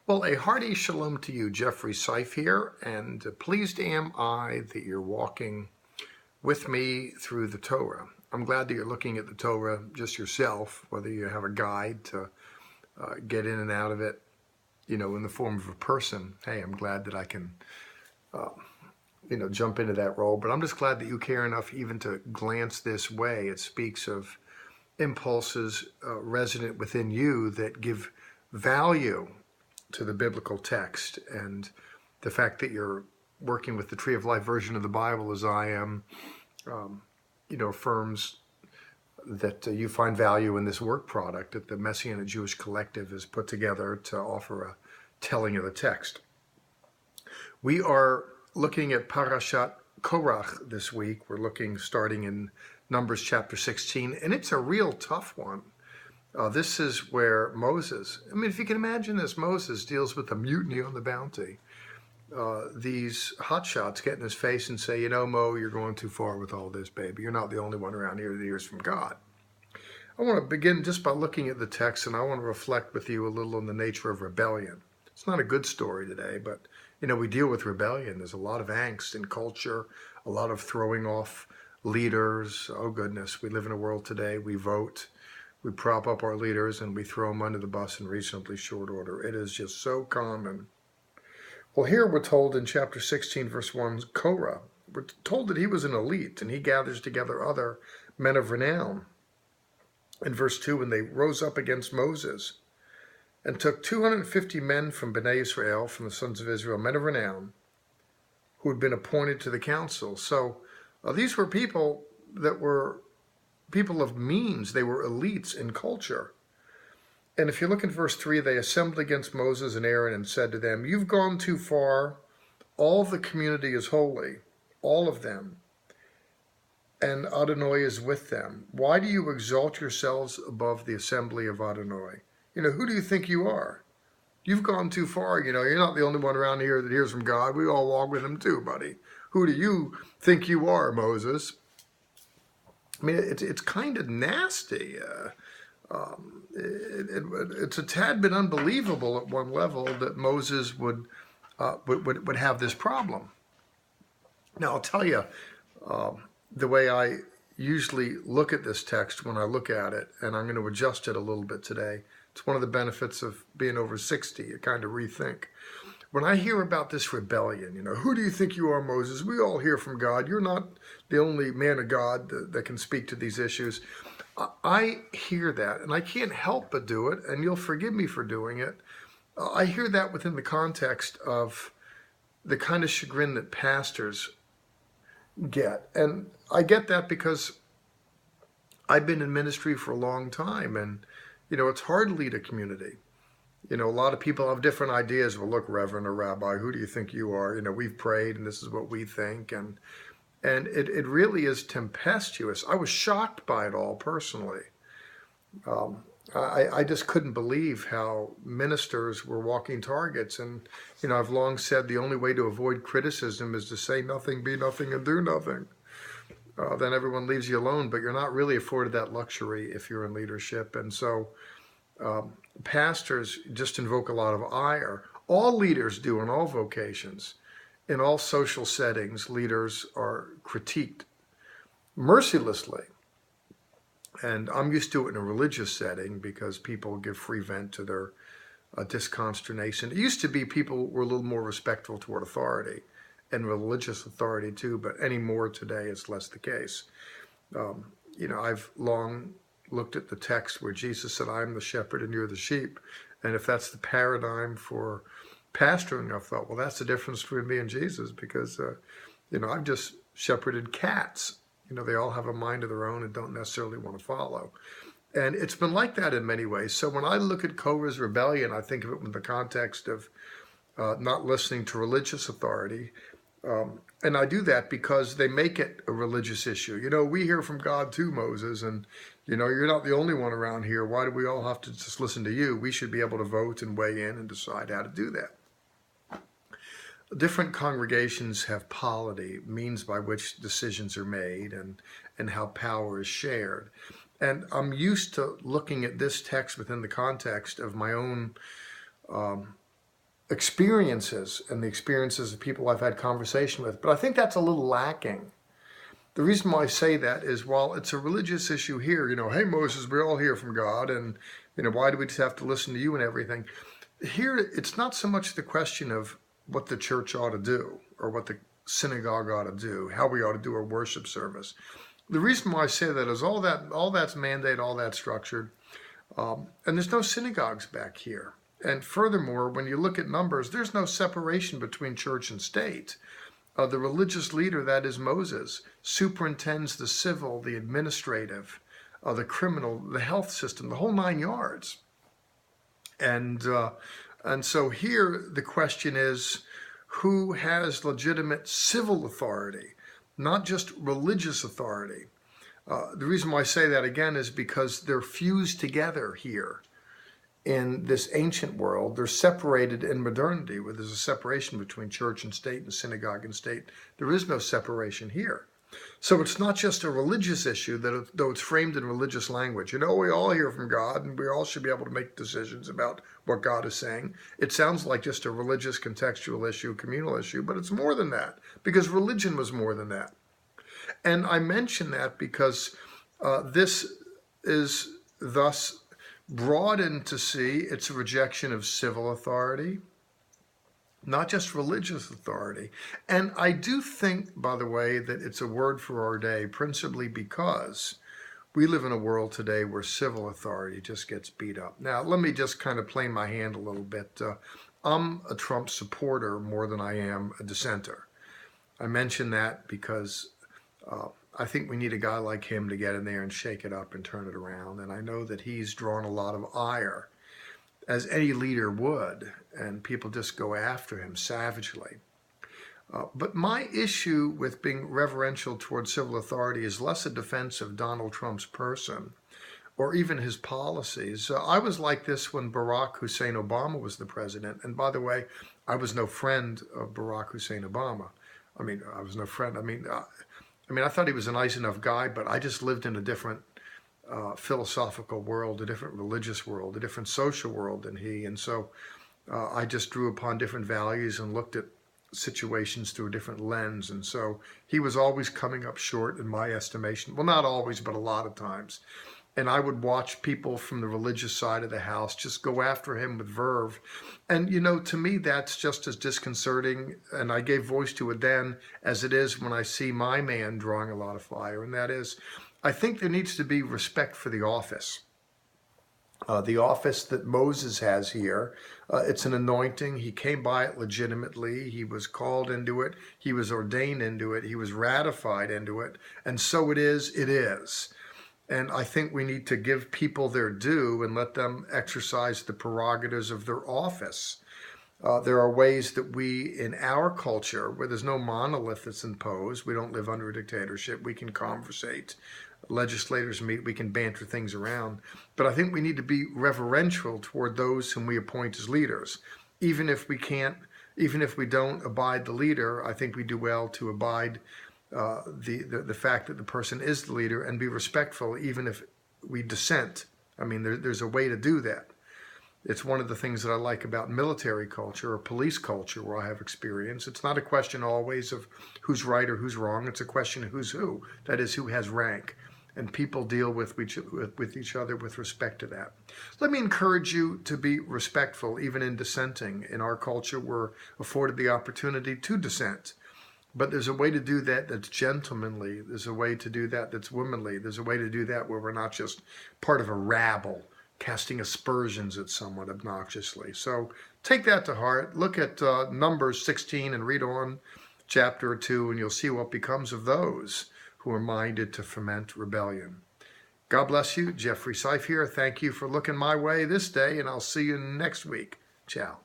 Well, a hearty shalom to you, Jeffrey Seif here, and pleased am I that you're walking with me through the Torah. I'm glad that you're looking at the Torah just yourself, whether you have a guide to get in and out of it, in the form of a person. Hey, I'm glad that I can, jump into that role, but I'm just glad that you care enough even to glance this way. It speaks of impulses resident within you that give value to the biblical text, and the fact that you're working with the Tree of Life version of the Bible as I am, affirms that you find value in this work product that the Messianic Jewish Collective has put together to offer a telling of the text. We are looking at Parashat Korach this week. We're looking starting in Numbers chapter 16, and it's a real tough one. This is where Moses, if you can imagine this, Moses deals with the mutiny on the Bounty. These hotshots get in his face and say, Mo, you're going too far with all this, baby. You're not the only one around here that hears from God. I want to begin just by looking at the text, and I want to reflect with you a little on the nature of rebellion. It's not a good story today, but, we deal with rebellion. There's a lot of angst in culture, a lot of throwing off leaders. Oh, goodness, we live in a world today, we vote. We prop up our leaders and we throw them under the bus in reasonably short order. It is just so common. Well, here we're told in chapter 16, verse 1, Korah, we're told that he was an elite and he gathers together other men of renown. In verse 2, when they rose up against Moses and took 250 men from Bnei Israel, from the sons of Israel, men of renown, who had been appointed to the council. So these were people that were people of means. They were elites in culture. And if you look in verse 3, they assembled against Moses and Aaron and said to them, "You've gone too far. All the community is holy, all of them, and Adonai is with them. Why do you exalt yourselves above the assembly of Adonai? Who do you think you are? You've gone too far. You're not the only one around here that hears from God. We all walk with him too, buddy. Who do you think you are, Moses?" It's kind of nasty. It's a tad bit unbelievable at one level that Moses would have this problem. Now, I'll tell you, the way I usually look at this text when I look at it, and I'm going to adjust it a little bit today. It's one of the benefits of being over 60. You kind of rethink. When I hear about this rebellion, who do you think you are, Moses? We all hear from God. You're not the only man of God that can speak to these issues. I hear that, and I can't help but do it, and you'll forgive me for doing it. I hear that within the context of the kind of chagrin that pastors get. And I get that because I've been in ministry for a long time, and, it's hard to lead a community. A lot of people have different ideas. Well, look, Reverend or Rabbi, who do you think you are? We've prayed and this is what we think. And it really is tempestuous. I was shocked by it all personally. I just couldn't believe how ministers were walking targets. And, I've long said the only way to avoid criticism is to say nothing, be nothing, and do nothing. Then everyone leaves you alone, but you're not really afforded that luxury if you're in leadership. And so pastors just invoke a lot of ire. All leaders do in all vocations. In all social settings, leaders are critiqued mercilessly. And I'm used to it in a religious setting because people give free vent to their disconsternation. It used to be people were a little more respectful toward authority and religious authority too, but anymore today it's less the case. I've long looked at the text where Jesus said, "I'm the shepherd and you're the sheep." And if that's the paradigm for pastoring, I thought, well, that's the difference between me and Jesus, because, I've just shepherded cats. They all have a mind of their own and don't necessarily want to follow. And it's been like that in many ways. So when I look at Korah's rebellion, I think of it in the context of not listening to religious authority. And I do that because they make it a religious issue. We hear from God too, Moses, and, you're not the only one around here. Why do we all have to just listen to you? We should be able to vote and weigh in and decide how to do that. Different congregations have polity, means by which decisions are made and how power is shared. And I'm used to looking at this text within the context of my own experiences and the experiences of people I've had conversation with. But I think that's a little lacking. The reason why I say that is, while it's a religious issue here, hey, Moses, we all hear from God, and, why do we just have to listen to you and everything? Here, it's not so much the question of what the church ought to do or what the synagogue ought to do, how we ought to do our worship service. The reason why I say that is all that's mandated, all that's structured, and there's no synagogues back here. And furthermore, when you look at numbers, there's no separation between church and state. The religious leader, that is Moses, superintends the civil, the administrative, the criminal, the health system, the whole 9 yards. And so here the question is, who has legitimate civil authority, not just religious authority? The reason why I say that again is because they're fused together here. In this ancient world, they're separated in modernity, where there's a separation between church and state and synagogue and state. There is no separation here. So it's not just a religious issue, though it's framed in religious language. We all hear from God, and we all should be able to make decisions about what God is saying. It sounds like just a religious contextual issue, communal issue, but it's more than that, because religion was more than that. And I mention that because this is thus broadened to see it's a rejection of civil authority, not just religious authority. And I do think, by the way, that it's a word for our day, principally because we live in a world today where civil authority just gets beat up. Now, let me just kind of play my hand a little bit. I'm a Trump supporter more than I am a dissenter. I mention that because I think we need a guy like him to get in there and shake it up and turn it around. And I know that he's drawn a lot of ire, as any leader would, and people just go after him savagely. But my issue with being reverential towards civil authority is less a defense of Donald Trump's person or even his policies. I was like this when Barack Hussein Obama was the president. And by the way, I was no friend of Barack Hussein Obama. I was no friend. I thought he was a nice enough guy, but I just lived in a different philosophical world, a different religious world, a different social world than he. And so I just drew upon different values and looked at situations through a different lens. And so he was always coming up short in my estimation. Well, not always, but a lot of times. And I would watch people from the religious side of the house just go after him with verve. And, to me, that's just as disconcerting, and I gave voice to it then, as it is when I see my man drawing a lot of fire. And that is, I think there needs to be respect for the office. The office that Moses has here, it's an anointing. He came by it legitimately. He was called into it. He was ordained into it. He was ratified into it. And so it is. And I think we need to give people their due and let them exercise the prerogatives of their office. There are ways that we, in our culture, where there's no monolith that's imposed, we don't live under a dictatorship, we can conversate. Legislators meet, we can banter things around. But I think we need to be reverential toward those whom we appoint as leaders. Even if we don't abide the leader, I think we do well to abide the fact that the person is the leader and be respectful even if we dissent. There's a way to do that. It's one of the things that I like about military culture or police culture where I have experience. It's not a question always of who's right or who's wrong. It's a question of who's who. That is, who has rank. And people deal with each other with respect to that. Let me encourage you to be respectful even in dissenting. In our culture, we're afforded the opportunity to dissent. But there's a way to do that that's gentlemanly. There's a way to do that that's womanly. There's a way to do that where we're not just part of a rabble casting aspersions at someone obnoxiously. So take that to heart. Look at Numbers 16 and read on chapter 2, and you'll see what becomes of those who are minded to foment rebellion. God bless you. Jeffrey Seif here. Thank you for looking my way this day, and I'll see you next week. Ciao.